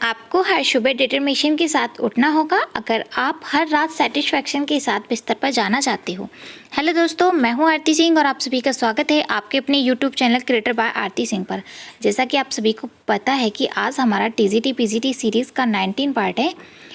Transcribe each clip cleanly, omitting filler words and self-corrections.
आपको हर सुबह डिटर्मिनेशन के साथ उठना होगा अगर आप हर रात सेटिस्फैक्शन के साथ बिस्तर पर जाना चाहते हो। हेलो दोस्तों, मैं हूं आरती सिंह और आप सभी का स्वागत है आपके अपने यूट्यूब चैनल क्रिएटर बाय आरती सिंह पर। जैसा कि आप सभी को पता है कि आज हमारा टीजीटी पीजीटी सीरीज़ का 19 पार्ट है।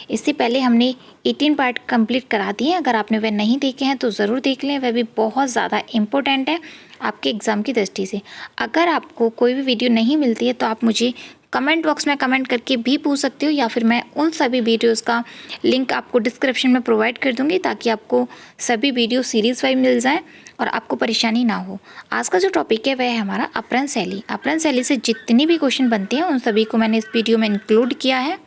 इससे पहले हमने 18 पार्ट कंप्लीट करा दिए हैं। अगर आपने वह नहीं देखे हैं तो ज़रूर देख लें, वह भी बहुत ज़्यादा इम्पोर्टेंट है आपके एग्ज़ाम की दृष्टि से। अगर आपको कोई भी वीडियो नहीं मिलती है तो आप मुझे कमेंट बॉक्स में कमेंट करके भी पूछ सकते हो, या फिर मैं उन सभी वीडियोस का लिंक आपको डिस्क्रिप्शन में प्रोवाइड कर दूंगी ताकि आपको सभी वीडियो सीरीज़ वाइज मिल जाए और आपको परेशानी ना हो। आज का जो टॉपिक है वह है हमारा अपहरण शैली। अपहरण शैली से जितनी भी क्वेश्चन बनते हैं उन सभी को मैंने इस वीडियो में इंक्लूड किया है,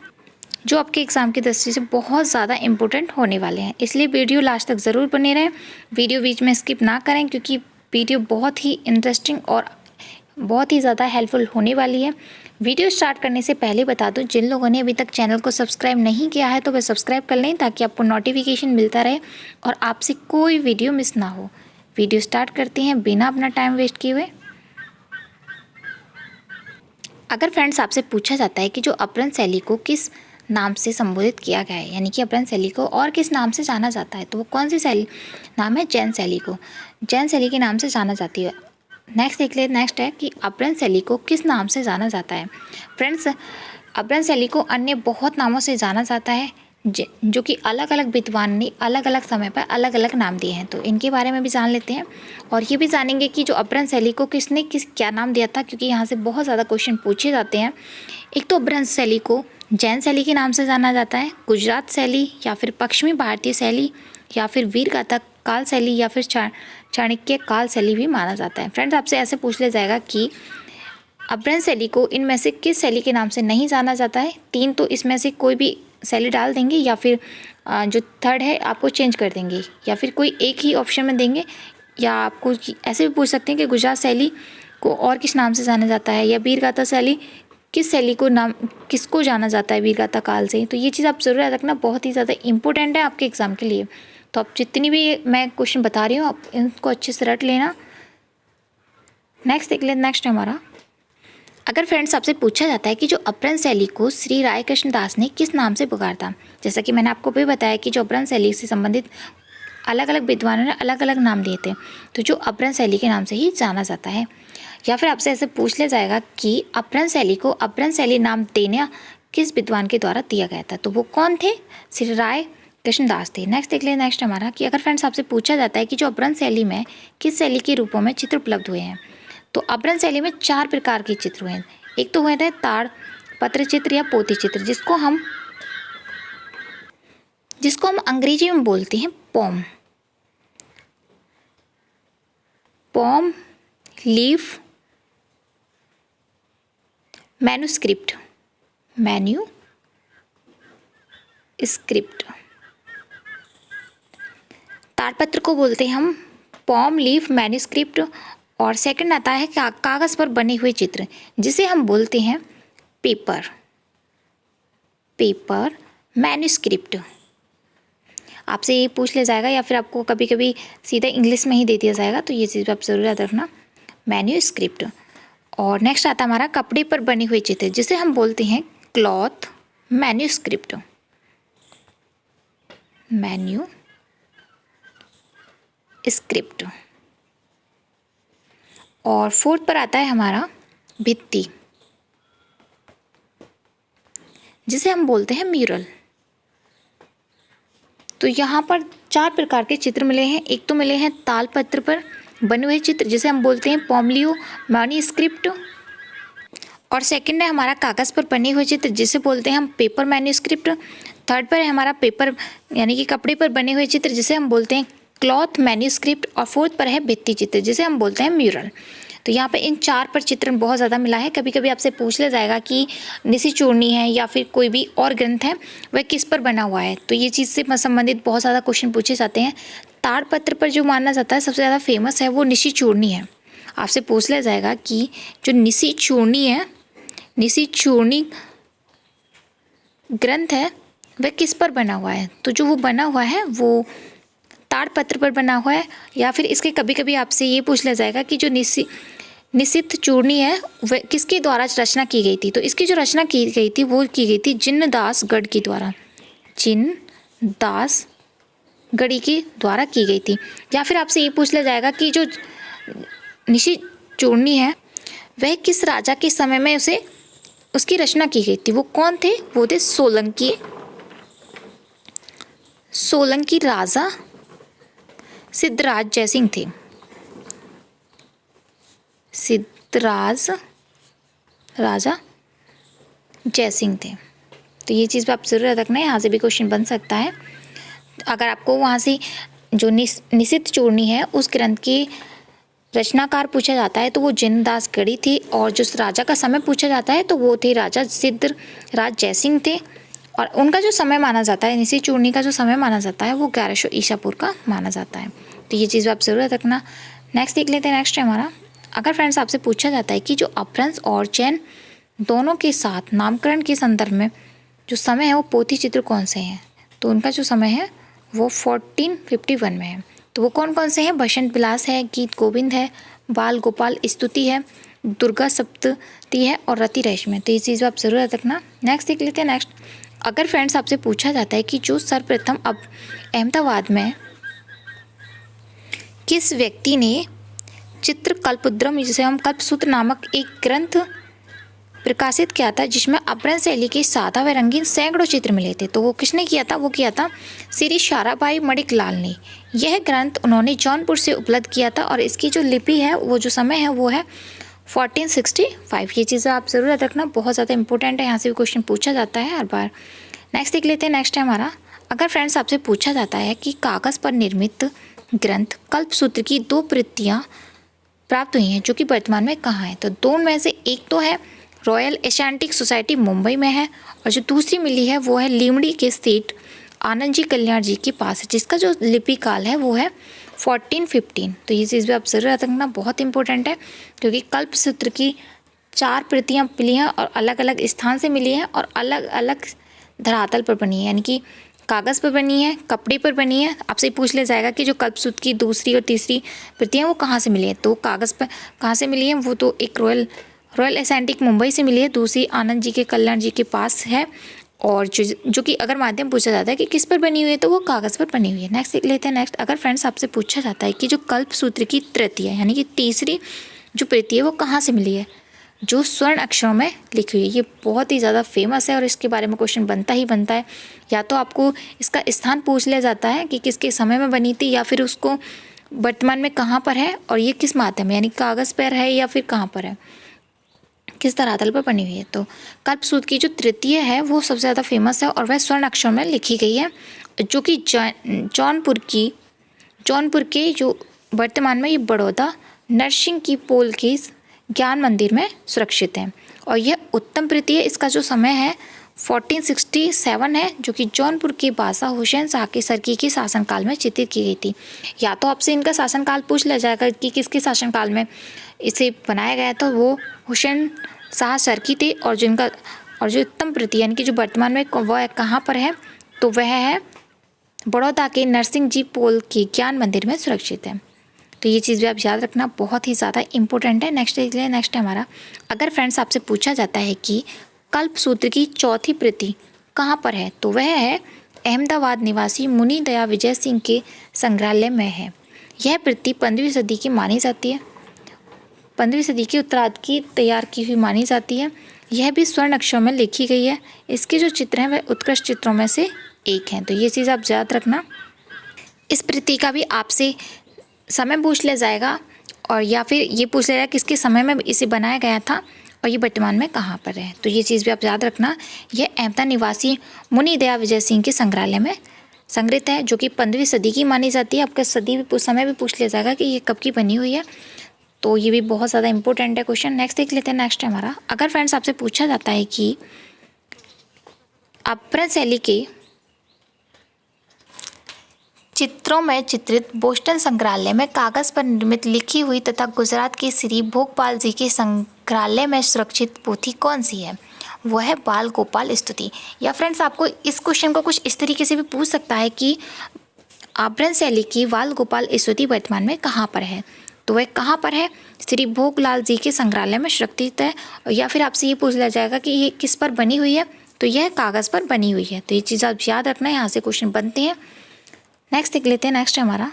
जो आपके एग्ज़ाम की दृष्टि से बहुत ज़्यादा इंपॉर्टेंट होने वाले हैं। इसलिए वीडियो लास्ट तक ज़रूर बने रहें, वीडियो बीच में स्किप ना करें, क्योंकि वीडियो बहुत ही इंटरेस्टिंग और बहुत ही ज़्यादा हेल्पफुल होने वाली है। वीडियो स्टार्ट करने से पहले बता दूं, जिन लोगों ने अभी तक चैनल को सब्सक्राइब नहीं किया है तो वे सब्सक्राइब कर लें ताकि आपको नोटिफिकेशन मिलता रहे और आपसे कोई वीडियो मिस ना हो। वीडियो स्टार्ट करते हैं बिना अपना टाइम वेस्ट किए हुए। अगर फ्रेंड्स आपसे पूछा जाता है कि जो अपहरण शैली को किस नाम से संबोधित किया गया है, यानी कि अपहरण शैली को और किस नाम से जाना जाता है, तो वो कौन सी शैली नाम है? जैन शैली को जैन शैली के नाम से जाना जाती है। नेक्स्ट देख ले, नेक्स्ट है कि अपहरण शैली को किस नाम से जाना जाता है। फ्रेंड्स, अपहरण शैली को अन्य बहुत नामों से जाना जाता है, जो कि अलग अलग विद्वान ने अलग अलग समय पर अलग अलग नाम दिए हैं। तो इनके बारे में भी जान लेते हैं और ये भी जानेंगे कि जो अपहरण शैली को किसने क्या नाम दिया था, क्योंकि यहाँ से बहुत ज़्यादा क्वेश्चन पूछे जाते हैं। एक तो अपहरण शैली को जैन शैली के नाम से जाना जाता है, गुजरात शैली या फिर पश्चिमी भारतीय शैली या फिर वीरगाथा काल शैली या फिर चाणक्य काल शैली भी माना जाता है। फ्रेंड्स, आपसे ऐसे पूछ लिया जाएगा कि अपहरण शैली को इनमें से किस शैली के नाम से नहीं जाना जाता है। तीन तो इसमें से कोई भी शैली डाल देंगे या फिर जो थर्ड है आपको चेंज कर देंगे, या फिर कोई एक ही ऑप्शन में देंगे, या आपको ऐसे भी पूछ सकते हैं कि गुजरात शैली को और किस नाम से जाना जाता है, या वीरगाथा शैली किस शैली को नाम किसको जाना जाता है वीरगाथा काल से। तो ये चीज़ आप ज़रूर याद रखना, बहुत ही ज़्यादा इंपॉर्टेंट है आपके एग्ज़ाम के लिए। तो आप जितनी भी मैं क्वेश्चन बता रही हूँ आप इनको अच्छे से रट लेना। नेक्स्ट देख लें, नेक्स्ट हमारा, अगर फ्रेंड्स आपसे पूछा जाता है कि जो अपहरण शैली को श्री राय कृष्ण दास ने किस नाम से पुकारा था। जैसा कि मैंने आपको भी बताया कि जो अपहरण शैली से संबंधित अलग अलग विद्वानों ने अलग अलग नाम दिए थे, तो जो अपहरण शैली के नाम से ही जाना जाता है। या फिर आपसे ऐसे पूछ लिया जाएगा कि अपहरण शैली को अपहरण शैली नाम देना किस विद्वान के द्वारा दिया गया था, तो वो कौन थे? श्री राय कृष्णदास थे। नेक्स्ट देख लें, नेक्स्ट हमारा, कि अगर फ्रेंड्स आपसे पूछा जाता है कि जो अपहरण शैली में किस शैली के रूपों में चित्र उपलब्ध हुए हैं, तो अपहरण शैली में 4 प्रकार के चित्र हुए हैं। एक तो हुए थे ताड़ पत्र चित्र या पोथी चित्र, जिसको हम अंग्रेजी में बोलते हैं पॉम, लीफ, मैन्युस्क्रिप्ट, ताड़पत्र को बोलते हैं हम पॉम, लीफ, मैन्युस्क्रिप्ट, और सेकंड आता है कागज़ पर बने हुए चित्र, जिसे हम बोलते हैं पेपर मैन्युस्क्रिप्ट। आपसे ये पूछ लिया जाएगा या फिर आपको कभी कभी सीधा इंग्लिश में ही दे दिया जाएगा, तो ये चीज़ आप ज़रूर याद रखना, मैन्युस्क्रिप्ट। और नेक्स्ट आता हमारा कपड़े पर बने हुए चित्र, जिसे हम बोलते हैं क्लॉथ मैन्युस्क्रिप्ट। और फोर्थ पर आता है हमारा भित्ति, जिसे हम बोलते हैं म्यूरल। तो यहाँ पर 4 प्रकार के चित्र मिले हैं। एक तो मिले हैं तालपत्र पर बने हुए चित्र, जिसे हम बोलते हैं पॉमलियो मैन्युस्क्रिप्ट, और सेकंड है हमारा कागज़ पर बने हुए चित्र, जिसे बोलते हैं हम पेपर मैन्युस्क्रिप्ट। थर्ड पर है हमारा पेपर यानी कि कपड़े पर बने हुए चित्र, जिसे हम बोलते हैं क्लॉथ मैन्युस्क्रिप्ट, और फोर्थ पर है भित्ति चित्र, जिसे हम बोलते हैं म्यूरल। तो यहाँ पे इन 4 पर चित्र बहुत ज़्यादा मिला है। कभी कभी आपसे पूछ लिया जाएगा कि निशी चूर्णी है या फिर कोई भी और ग्रंथ है वह किस पर बना हुआ है, तो ये चीज़ से संबंधित बहुत ज़्यादा क्वेश्चन पूछे जाते हैं। ताड़पत्र पर जो माना जाता है सबसे ज़्यादा फेमस है वो निशी चूर्णी है। आपसे पूछ लिया जाएगा कि जो निशी चूर्णी ग्रंथ है वह किस पर बना हुआ है, तो जो वो बना हुआ है वो ताड़पत्र पर बना हुआ है। या फिर इसके कभी कभी आपसे ये पूछ लिया जाएगा कि जो निशित चूर्णी है वह किसके द्वारा रचना की गई थी? तो इसकी जो रचना की गई थी वो की गई थी जिनदास गढ़ के द्वारा, जिनदास गढ़ी के द्वारा की गई थी। या फिर आपसे ये पूछ लिया जाएगा कि जो निशित चूर्णी है वह किस राजा के समय में उसकी रचना की गई थी? वो कौन थे? वो थे सोलंकी राजा सिद्धराज जयसिंह थे। सिद्धराज राजा जयसिंह थे। तो ये चीज़ भी आप जरूर याद रखना है, यहाँ से भी क्वेश्चन बन सकता है। अगर आपको वहाँ से जो निशित चूर्णी है उस ग्रंथ की रचनाकार पूछा जाता है तो वो जिनदास गढ़ी थी, और जो राजा का समय पूछा जाता है तो वो थे राजा सिद्धराज जयसिंह थे। और उनका जो समय माना जाता है, निशित चूर्णी का जो समय माना जाता है वो 1100 ईसा पूर्व का माना जाता है। तो ये चीज़ आप जरूर याद रखना। नेक्स्ट देख लेते हैं। नेक्स्ट है हमारा, अगर फ्रेंड्स आपसे पूछा जाता है कि जो अपभ्रंश और चयन दोनों के साथ नामकरण के संदर्भ में जो समय है वो पोथी चित्र कौन से हैं? तो उनका जो समय है वो 1451 में है। तो वो कौन कौन से हैं? बसंत विलास है, गीत गोविंद है, बाल गोपाल स्तुति है, दुर्गा सप्तती है और रति रहस्य। तो ये चीज़ आप जरूर याद रखना। नेक्स्ट देख लेते हैं। नेक्स्ट, अगर फ्रेंड्स आपसे पूछा जाता है कि जो सर्वप्रथम अब अहमदाबाद में किस व्यक्ति ने चित्रकल्पद्रुम जिसे हम कल्पसूत्र नामक एक ग्रंथ प्रकाशित किया था जिसमें अपभ्रंश शैली के सादा व रंगीन सैकड़ों चित्र मिले थे, तो वो किसने किया था? वो किया था श्री साराभाई मणिकलाल ने। यह ग्रंथ उन्होंने जौनपुर से उपलब्ध किया था और इसकी जो लिपि है वो जो समय है वो है 1465। ये चीज़ें आप ज़रूर याद रखना, बहुत ज़्यादा इंपॉर्टेंट है, यहाँ से भी क्वेश्चन पूछा जाता है हर बार। नेक्स्ट देख लेते हैं। नेक्स्ट है हमारा, अगर फ्रेंड्स आपसे पूछा जाता है कि कागज़ पर निर्मित ग्रंथ कल्पसूत्र की 2 प्रतियाँ प्राप्त हुई हैं जो कि वर्तमान में कहाँ है? तो दो में से एक तो है रॉयल एशियाटिक सोसाइटी मुंबई में है, और जो दूसरी मिली है वो है लीमड़ी के स्थित आनंद जी कल्याण जी के पास है, जिसका जो लिपि काल है वो है 1415। तो ये चीज़ भी आप ज़रूर याद रखना, बहुत इंपॉर्टेंट है, क्योंकि कल्पसूत्र की 4 प्रतियाँ मिली हैं और अलग अलग स्थान से मिली हैं और अलग अलग धरातल पर बनी है, यानी कि कागज़ पर बनी है, कपड़े पर बनी है। आपसे पूछ लिया जाएगा कि जो कल्पसूत्र की दूसरी और तीसरी प्रतियाँ वो कहाँ से मिली है? तो कागज़ पर कहाँ से मिली है? वो तो एक रॉयल एशियाटिक मुंबई से मिली है, दूसरी आनंद जी के कल्याण जी के पास है, और जो कि अगर माध्यम पूछा जाता है कि किस पर बनी हुई है तो वो कागज़ पर बनी हुई है। नेक्स्ट देख लेते हैं। नेक्स्ट, अगर फ्रेंड्स आपसे पूछा जाता है कि जो कल्पसूत्र की तृतीय यानी कि तीसरी जो प्रति है वो कहाँ से मिली है? जो स्वर्ण अक्षरों में लिखी हुई है। ये बहुत ही ज़्यादा फेमस है और इसके बारे में क्वेश्चन बनता ही बनता है। या तो आपको इसका स्थान पूछ लिया जाता है कि किसके समय में बनी थी, या फिर उसको वर्तमान में कहाँ पर है और ये किस माध्यम में, यानी कागज़ पर है या फिर कहाँ पर है, किस धरातल पर बनी हुई है। तो कल्पसूत्र की जो तृतीय है वो सबसे ज़्यादा फेमस है और वह स्वर्ण अक्षरों में लिखी गई है, जो कि जौनपुर के जो वर्तमान में ये बड़ौदा नरसिंह की पोल के ज्ञान मंदिर में सुरक्षित है। और यह उत्तम प्रति है, इसका जो समय है 1467 है, जो कि जौनपुर के बादशाह हुसैन शाह के सरकी के शासनकाल में चित्रित की गई थी। या तो आपसे इनका शासनकाल पूछ लिया जाएगा कि किसके शासनकाल में इसे बनाया गया था, वो हुसैन शाह सरकी थे, और जो उत्तम प्रति यानी कि जो वर्तमान में वह कहाँ पर है, तो वह है बड़ौदा के नरसिंह जी पोल के ज्ञान मंदिर में सुरक्षित है। तो ये चीज़ भी आप याद रखना, बहुत ही ज़्यादा इंपॉर्टेंट है। नेक्स्ट देख लें। नेक्स्ट है हमारा, अगर फ्रेंड्स आपसे पूछा जाता है कि कल्पसूत्र की चौथी प्रति कहाँ पर है, तो वह है अहमदाबाद निवासी मुनि दया विजय सिंह के संग्रहालय में है। यह प्रति 15वीं सदी की मानी जाती है, 15वीं सदी के उत्तरार्ध की तैयार की हुई मानी जाती है। यह भी स्वर्ण अक्षरों में लिखी गई है। इसके जो चित्र हैं वह उत्कृष्ट चित्रों में से एक हैं। तो ये चीज़ आप याद रखना। इस प्रति का भी आपसे समय पूछ लिया जाएगा, और या फिर ये पूछ लिया जाएगा किसके समय में इसे बनाया गया था और ये वर्तमान में कहाँ पर है। तो ये चीज़ भी आप याद रखना। यह अहमदाबाद निवासी मुनि दया विजय सिंह के संग्रहालय में संग्रहित है, जो कि 15वीं सदी की मानी जाती है। आपका समय भी पूछ लिया जाएगा कि ये कब की बनी हुई है। तो ये भी बहुत ज़्यादा इंपॉर्टेंट है क्वेश्चन। नेक्स्ट देख लेते हैं। नेक्स्ट है हमारा, अगर फ्रेंड्स आपसे पूछा जाता है कि अपभ्रंश शैली के चित्रों में चित्रित बोस्टन संग्रहालय में कागज़ पर निर्मित लिखी हुई तथा गुजरात के श्री भोगपाल जी के संग्रहालय में सुरक्षित पोथी कौन सी है? वो है बाल गोपाल स्तुति। या फ्रेंड्स आपको इस क्वेश्चन को कुछ इस तरीके से भी पूछ सकता है कि अपभ्रंश शैली की बाल गोपाल स्तुति वर्तमान में कहाँ पर है? तो वह कहाँ पर है? श्री भोगलाल जी के संग्रहालय में सुरक्षित है। या फिर आपसे ये पूछ लिया जाएगा कि ये किस पर बनी हुई है, तो यह कागज़ पर बनी हुई है। तो ये चीज़ आप याद रखना, यहाँ से क्वेश्चन बनते हैं। नेक्स्ट देख लेते हैं। नेक्स्ट है हमारा,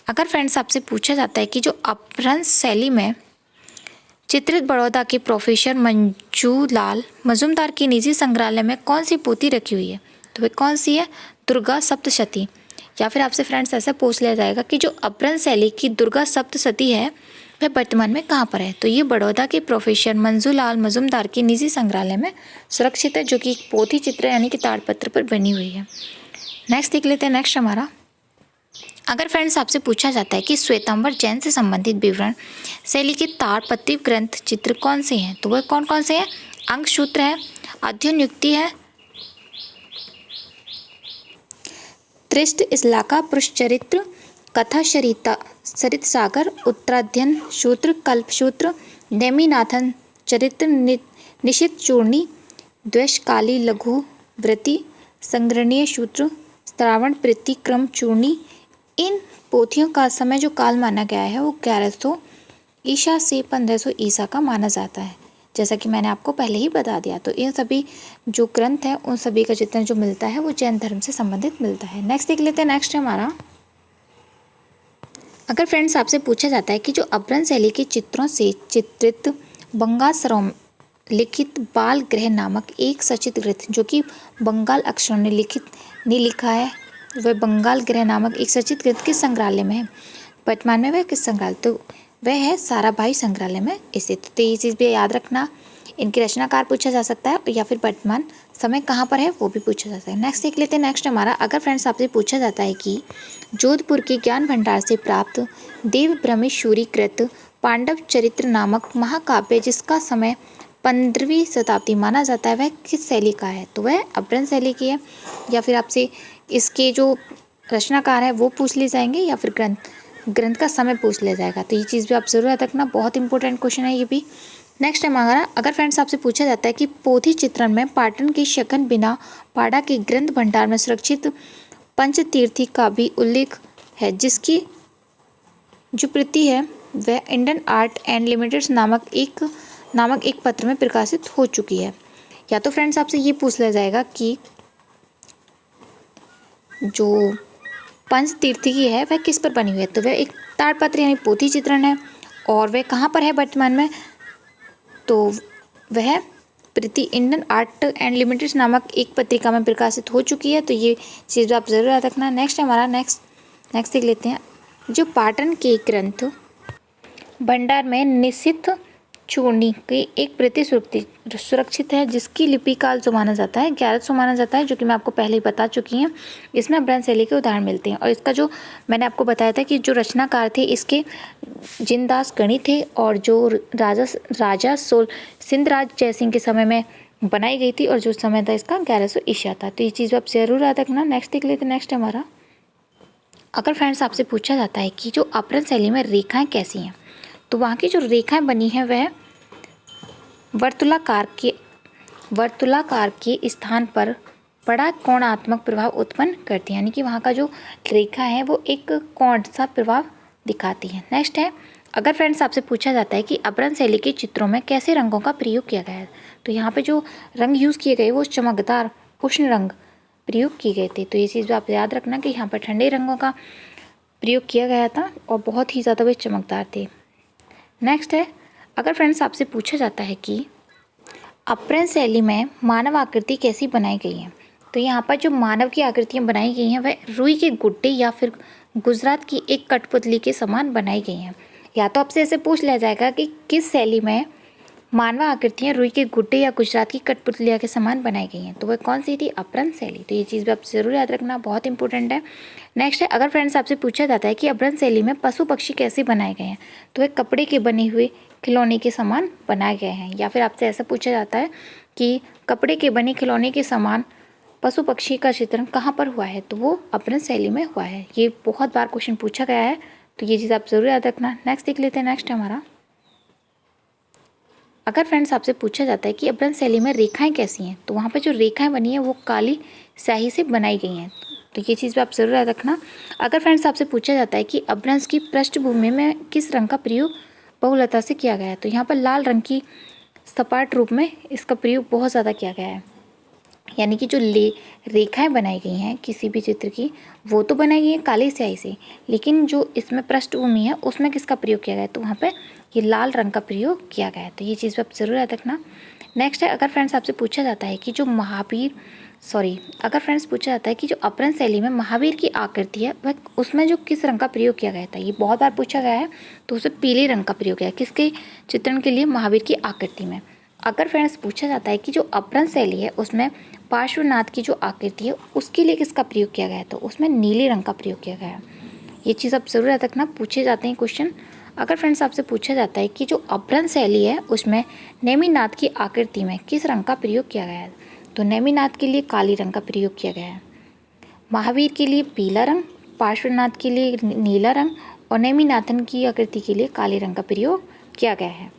अगर फ्रेंड्स आपसे पूछा जाता है कि जो अपभ्रंश शैली में चित्रित बड़ौदा के प्रोफेसर मंजूलाल मजूमदार की निजी संग्रहालय में कौन सी पोथी रखी हुई है, तो वह कौन सी है? दुर्गा सप्तशती। या फिर आपसे फ्रेंड्स ऐसा पूछ लिया जाएगा कि जो अपभ्रंश शैली की दुर्गा सप्तशती है वह वर्तमान में कहाँ पर है, तो ये बड़ौदा के प्रोफेसर मंजूलाल मजूमदार के निजी संग्रहालय में सुरक्षित है, जो कि एक पोथी चित्र यानी कि ताड़पत्र पर बनी हुई है। नेक्स्ट देख लेते हैं। नेक्स्ट हमारा, अगर फ्रेंड्स आपसे पूछा जाता है कि श्वेतांबर जैन से संबंधित विवरण शैली के ताड़पत्री ग्रंथ चित्र कौन से हैं, तो वह कौन कौन से हैं? अंकसूत्र है, अध्ययन युक्ति है, त्रिष्ट इस्लाका पुरुषचरित्र, कथा सरित सागर, उत्तराध्ययन सूत्र, कल्पसूत्र, नेमिनाथन चरित्र, निशित चूर्णी, द्वेषकाली लघु वृत्ति, संग्रहणीय सूत्र, श्रावण प्रीति क्रम चूर्णी। इन पोथियों का समय जो काल माना गया है वो 1100 ईसा से 1500 ईसा का माना जाता है, जैसा कि मैंने आपको पहले ही बता दिया। तो इन सभी जो ग्रंथ हैं उन सभी का जितना जो मिलता है वो जैन धर्म से संबंधित मिलता है। नेक्स्ट देख लेते हैं। नेक्स्ट है हमारा, अगर फ्रेंड्स आपसे पूछा जाता है कि जो अपभ्रंश शैली के चित्रों से चित्रित बंगासरों लिखित बाल गृह नामक एक सचित्र ग्रंथ जो कि बंगाल अक्षरों ने लिखा है, वह बंगाल गृह नामक एक सचित्र ग्रंथ किस संग्रहालय में है? वर्तमान में वह किस संग्रहालय, तो वह है साराभाई संग्रहालय में स्थित। तो ये चीज़ भी याद रखना, इनके रचनाकार पूछा जा सकता है या फिर वर्तमान समय कहाँ पर है वो भी पूछा जा सकता है। नेक्स्ट देख लेते हैं। नेक्स्ट हमारा, अगर फ्रेंड्स आपसे पूछा जाता है कि जोधपुर के ज्ञान भंडार से प्राप्त देव ब्रह्मेश्वरी कृत पांडव चरित्र नामक महाकाव्य जिसका समय 15वीं शताब्दी माना जाता है, वह किस शैली का है, तो वह अपभ्रंश शैली की है। या फिर आपसे इसके जो रचनाकार है वो पूछ लिए जाएंगे या फिर ग्रंथ का समय पूछ लिया जाएगा। तो ये चीज़ भी आप जरूर याद रखना, बहुत इंपॉर्टेंट क्वेश्चन है ये भी। नेक्स्ट है हमारा, अगर फ्रेंड्स आपसे पूछा जाता है कि पोथी चित्रण में पाटन की शकन बिना पाड़ा के ग्रंथ भंडार में सुरक्षित पंचतीर्थी का भी उल्लेख है, जिसकी जो प्रति है वह इंडियन आर्ट एंड लिमिटेड नामक एक पत्र में प्रकाशित हो चुकी है। या तो फ्रेंड्स आपसे ये पूछ लिया जाएगा कि जो पंचतीर्थी की है वह किस पर बनी हुई है, तो वह एक ताड़पत्र यानी पोथी चित्रण है और वह कहाँ पर है वर्तमान में, तो वह प्रति इंडियन आर्ट एंड लिमिटेड नामक एक पत्रिका में प्रकाशित हो चुकी है। तो ये चीज़ आप जरूर याद रखना। नेक्स्ट हमारा नेक्स्ट देख लेते हैं, जो पाटन के ग्रंथ भंडार में निशित चूर्णी की एक प्रति सुरक्षित है, जिसकी लिपि काल जो माना जाता है 1100 माना जाता है, जो कि मैं आपको पहले ही बता चुकी हूँ। इसमें अपभ्रंश शैली के उदाहरण मिलते हैं और इसका जो मैंने आपको बताया था कि जो रचनाकार थे इसके जिनदास गणी थे और जो राजा सिंधराज जयसिंह के समय में बनाई गई थी और जो समय था इसका 1100 ईसा था। तो ये चीज़ आप जरूर याद रखना। नेक्स्ट देख लेते हैं। नेक्स्ट हमारा, अगर फ्रेंड्स आपसे पूछा जाता है कि जो अपभ्रंश शैली में रेखाएं कैसी हैं, तो वहाँ की जो रेखाएं बनी हैं वह वर्तुलाकार के स्थान पर बड़ा कोणात्मक प्रभाव उत्पन्न करती है, यानी कि वहाँ का जो रेखा है वो एक कोण सा प्रभाव दिखाती है। नेक्स्ट है, अगर फ्रेंड्स आपसे पूछा जाता है कि अपभ्रंश शैली के चित्रों में कैसे रंगों का प्रयोग किया गया है, तो यहाँ पे जो रंग यूज़ किए गए वो चमकदार उष्ण रंग प्रयोग किए गए थे। तो ये चीज़ आप याद रखना कि यहाँ पर ठंडे रंगों का प्रयोग किया गया था और बहुत ही ज़्यादा वे चमकदार थे। नेक्स्ट है, अगर फ्रेंड्स आपसे पूछा जाता है कि अपभ्रंश शैली में मानव आकृति कैसी बनाई गई है, तो यहाँ पर जो मानव की आकृतियाँ बनाई गई हैं वह रुई के गुड्डे या फिर गुजरात की एक कठपुतली के समान बनाई गई हैं। या तो आपसे ऐसे पूछ लिया जाएगा कि किस शैली में मानव आकृतियाँ रुई के गुड्डे या गुजरात की कठपुतलिया के समान बनाई गई हैं, तो वह कौन सी थी? अपभ्रंश शैली। तो ये चीज़ भी आप जरूर याद रखना, बहुत इंपॉर्टेंट है। नेक्स्ट है, अगर फ्रेंड्स आपसे पूछा जाता है कि अपभ्रंश शैली में पशु पक्षी कैसे बनाए गए हैं, तो वह कपड़े के बने हुए खिलौने के समान बनाए गए हैं। या फिर आपसे ऐसा पूछा जाता है कि कपड़े के बने खिलौने के समान पशु पक्षी का चित्रण कहाँ पर हुआ है, तो वो अपभ्रंश शैली में हुआ है। ये बहुत बार क्वेश्चन पूछा गया है, तो ये चीज़ आप जरूर याद रखना। नेक्स्ट देख लेते हैं। नेक्स्ट हमारा, अगर फ्रेंड्स आपसे पूछा जाता है कि अपभ्रंश शैली में रेखाएं कैसी हैं, तो वहाँ पर जो रेखाएं बनी हैं वो काली स्याही से बनाई गई हैं। तो ये चीज़ भी आप ज़रूर याद रखना। अगर फ्रेंड्स आपसे पूछा जाता है कि अपभ्रंश की पृष्ठभूमि में किस रंग का प्रयोग बहुलता से किया गया है, तो यहाँ पर लाल रंग की सपाट रूप में इसका प्रयोग बहुत ज़्यादा किया गया है। यानी कि जो रेखाएं बनाई गई हैं किसी भी चित्र की, वो तो बनाई गई हैं काली स्याही से, लेकिन जो इसमें पृष्ठभूमि है उसमें किसका प्रयोग किया गया है, तो वहाँ पे ये लाल रंग का प्रयोग किया गया है। तो ये चीज़ आप ज़रूर याद रखना। नेक्स्ट है, अगर फ्रेंड्स आपसे पूछा जाता है कि पूछा जाता है कि जो अपभ्रंश शैली में महावीर की आकृति है वह उसमें जो किस रंग का प्रयोग किया गया था, ये बहुत बार पूछा गया है, तो उसे पीले रंग का प्रयोग किया है किसके चित्रण के लिए, महावीर की आकृति में। अगर फ्रेंड्स पूछा जाता है कि जो अपभ्रंश शैली है उसमें पार्श्वनाथ की जो आकृति है उसके लिए किसका प्रयोग किया गया है, तो उसमें नीले रंग का प्रयोग किया गया है। ये चीज़ आप ज़रूर याद रखना, पूछे जाते हैं क्वेश्चन। अगर फ्रेंड्स आपसे पूछा जाता है कि जो अपभ्रंश शैली है उसमें नेमिनाथ की आकृति में किस रंग का प्रयोग किया गया है, तो नेमिनाथ के लिए काली रंग का प्रयोग किया गया है, महावीर के लिए पीला रंग, पार्श्वनाथ के लिए नीला रंग और नेमिनाथन की आकृति के लिए काले रंग का प्रयोग किया गया है।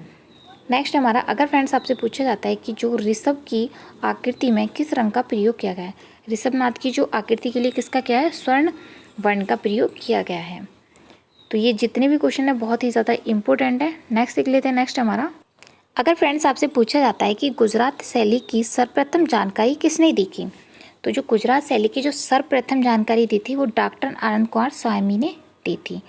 नेक्स्ट हमारा, अगर फ्रेंड्स आपसे पूछा जाता है कि जो ऋषभ की आकृति में किस रंग का प्रयोग किया गया है, ऋषभनाथ की जो आकृति के लिए किसका क्या है, स्वर्ण वर्ण का प्रयोग किया गया है। तो ये जितने भी क्वेश्चन है बहुत ही ज़्यादा इंपॉर्टेंट है। नेक्स्ट देख लेते हैं। नेक्स्ट हमारा, अगर फ्रेंड्स आपसे पूछा जाता है कि गुजरात शैली की सर्वप्रथम जानकारी किसने दी थी, तो जो गुजरात शैली की जो सर्वप्रथम जानकारी दी थी वो डॉक्टर आनंद कुमार स्वामी ने दी थी।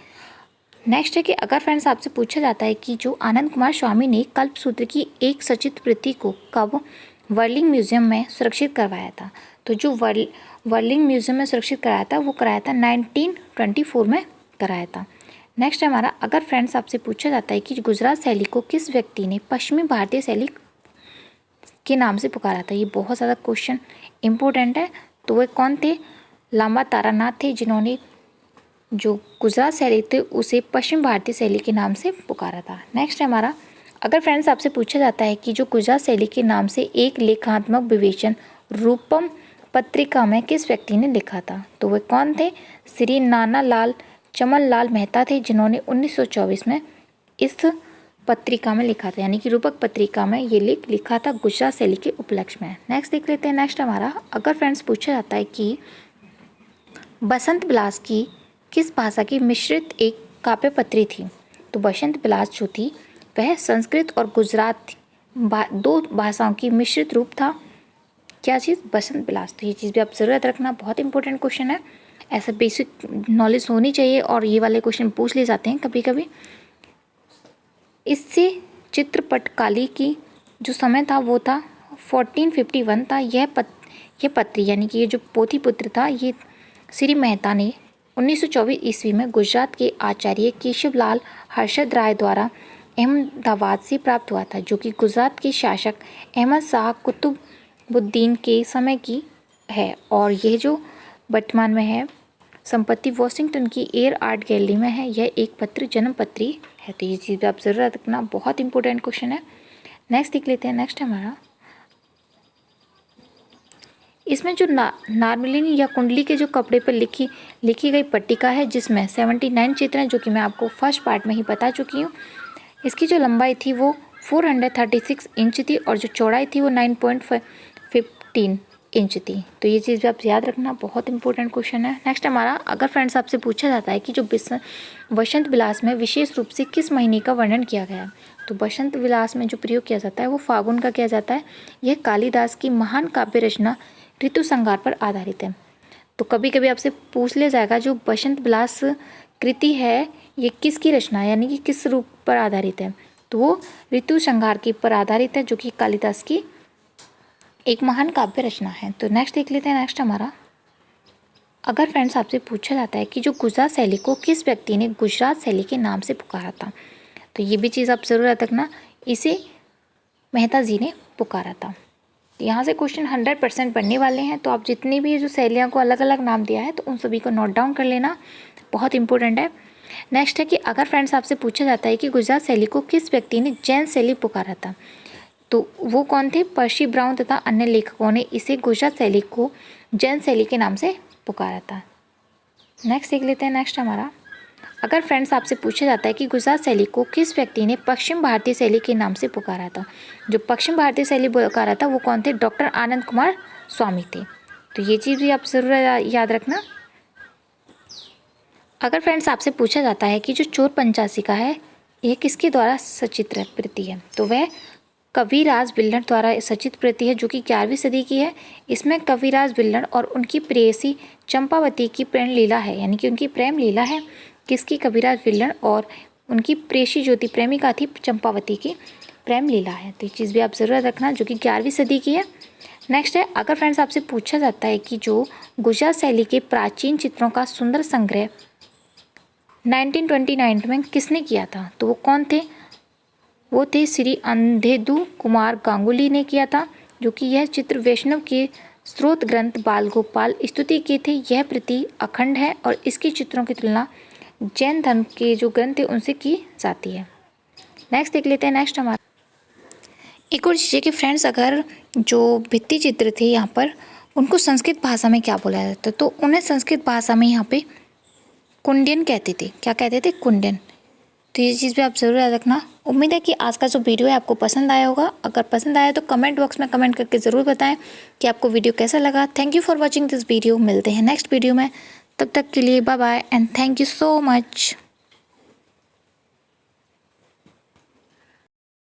नेक्स्ट है कि अगर फ्रेंड्स आपसे पूछा जाता है कि जो आनंद कुमार स्वामी ने कल्पसूत्र की एक सचित्र प्रति को कब वर्लिंग म्यूजियम में सुरक्षित करवाया था, तो जो वर्लिंग म्यूजियम में सुरक्षित कराया था वो कराया था 1924 में कराया था। नेक्स्ट हमारा, अगर फ्रेंड्स आपसे पूछा जाता है कि गुजरात शैली को किस व्यक्ति ने पश्चिमी भारतीय शैली के नाम से पुकारा था, ये बहुत ज़्यादा क्वेश्चन इंपॉर्टेंट है। तो वे कौन थे, लांबा तारानाथ थे, जिन्होंने जो गुजरात शैली थे उसे पश्चिम भारतीय शैली के नाम से पुकारा था। नेक्स्ट हमारा, अगर फ्रेंड्स आपसे पूछा जाता है कि जो गुजरात शैली के नाम से एक लेखात्मक विवेचन रूपम पत्रिका में किस व्यक्ति ने लिखा था, तो वे कौन थे, श्री नाना लाल चमन लाल मेहता थे, जिन्होंने 1924 में इस पत्रिका में लिखा था, यानी कि रूपक पत्रिका में ये लिखा था गुजरात शैली के उपलक्ष्य में। नेक्स्ट देख लेते हैं। नेक्स्ट हमारा, अगर फ्रेंड्स पूछा जाता है कि बसंत विलास की किस भाषा की मिश्रित एक काव्य पत्री थी, तो बसंत विलास जो थी वह संस्कृत और गुजराती दो भाषाओं की मिश्रित रूप था। क्या चीज़, बसंत विलास। तो ये चीज़ भी आप ज़रूर रखना, बहुत इंपॉर्टेंट क्वेश्चन है, ऐसा बेसिक नॉलेज होनी चाहिए और ये वाले क्वेश्चन पूछ लिए जाते हैं कभी कभी। इससे चित्रपटकाली की जो समय था वो था 1451 था। यह पत्री यानी कि ये जो पोथी पुत्र था ये श्री मेहता ने 1924 ईस्वी में गुजरात के आचार्य केशवलाल हर्षद राय द्वारा अहमदाबाद से प्राप्त हुआ था, जो कि गुजरात के शासक अहमद शाह कुतुबुद्दीन के समय की है। और यह जो वर्तमान में है संपत्ति वॉशिंगटन की एयर आर्ट गैलरी में है। यह एक पत्र जन्म पत्री है। तो ये चीज़ भी आप ज़रूर रखना, बहुत इंपॉर्टेंट क्वेश्चन है। नेक्स्ट देख लेते हैं। नेक्स्ट हमारा, इसमें जो नारमिलिनी या कुंडली के जो कपड़े पर लिखी गई पट्टिका है, जिसमें 79 चित्र हैं, जो कि मैं आपको फर्स्ट पार्ट में ही बता चुकी हूँ। इसकी जो लंबाई थी वो 436 इंच थी और जो चौड़ाई थी वो 9.15 इंच थी। तो ये चीज़ भी आप याद रखना, बहुत इंपॉर्टेंट क्वेश्चन है। नेक्स्ट हमारा, अगर फ्रेंड्स आपसे पूछा जाता है कि जो बसंत विलास में विशेष रूप से किस महीने का वर्णन किया गया है, तो बसंत विलास में जो प्रयोग किया जाता है वो फागुन का किया जाता है। यह कालिदास की महान काव्य रचना ऋतु संहार पर आधारित है। तो कभी कभी आपसे पूछ लिया जाएगा जो बसंत विलास कृति है ये किसकी रचना है, यानी कि किस रूप पर आधारित है, तो वो ऋतु संहार के पर आधारित है, जो कि कालिदास की एक महान काव्य रचना है। तो नेक्स्ट देख लेते हैं। नेक्स्ट हमारा, अगर फ्रेंड्स आपसे पूछा जाता है कि जो गुजरात शैली को किस व्यक्ति ने गुजरात शैली के नाम से पुकारा था, तो ये भी चीज़ आप ज़रूर याद रखना, इसे मेहता जी ने पुकारा था। यहाँ से क्वेश्चन 100% बनने वाले हैं। तो आप जितनी भी जो शैलियों को अलग अलग नाम दिया है तो उन सभी को नोट डाउन कर लेना, बहुत इंपॉर्टेंट है। नेक्स्ट है कि अगर फ्रेंड्स आपसे पूछा जाता है कि गुजरात शैली को किस व्यक्ति ने जैन शैली पुकारा था, तो वो कौन थे, पर्सी ब्राउन तथा अन्य लेखकों ने इसे गुजरात शैली को जैन शैली के नाम से पुकारा था। नेक्स्ट देख लेते हैं। नेक्स्ट हमारा, अगर फ्रेंड्स आपसे पूछा जाता है कि गुजरात शैली को किस व्यक्ति ने पश्चिम भारतीय शैली के नाम से पुकारा था, जो पश्चिम भारतीय शैली पुकारा था वो कौन थे, डॉक्टर आनंद कुमार स्वामी थे। तो ये चीज़ भी आप ज़रूर याद रखना। अगर फ्रेंड्स आपसे पूछा जाता है कि जो चोर पंचासिका है यह किसके द्वारा सचित्र प्रति है, तो वह कविराज विल्हण द्वारा सचित प्रति है, जो कि 11वीं सदी की है। इसमें कविराज विल्हण और उनकी प्रेयसी चंपावती की प्रेम लीला है, यानी कि उनकी प्रेम लीला है। किसकी? कविराज विल्हण और उनकी प्रेयसी जो थी, प्रेमिका थी, चंपावती की प्रेम लीला है। तो ये चीज़ भी आप ज़रूर रखना, जो कि 11वीं सदी की है। नेक्स्ट है, अगर फ्रेंड्स आपसे पूछा जाता है कि जो गुजरात शैली के प्राचीन चित्रों का सुंदर संग्रह 1929 में किसने किया था, तो वो कौन थे? वो थे श्री अंधेदु कुमार गांगुली ने किया था, जो कि यह चित्र वैष्णव के स्रोत ग्रंथ बाल गोपाल स्तुति के थे। यह प्रति अखंड है और इसकी चित्रों की तुलना जैन धर्म के जो ग्रंथ है उनसे की जाती है। नेक्स्ट देख लेते हैं। नेक्स्ट हमारा एक और चीज़ है कि फ्रेंड्स अगर जो भित्ति चित्र थे यहाँ पर उनको संस्कृत भाषा में क्या बोला जाता है, तो उन्हें संस्कृत भाषा में यहाँ पे कुंडियन कहते थे। क्या कहते थे? कुंडियन। तो ये चीज़ भी आप ज़रूर याद रखना। उम्मीद है कि आज का जो वीडियो है आपको पसंद आया होगा। अगर पसंद आया तो कमेंट बॉक्स में कमेंट करके ज़रूर बताएं कि आपको वीडियो कैसा लगा। Thank you for watching this video. मिलते हैं नेक्स्ट वीडियो में, तब तक के लिए bye bye and thank you so much.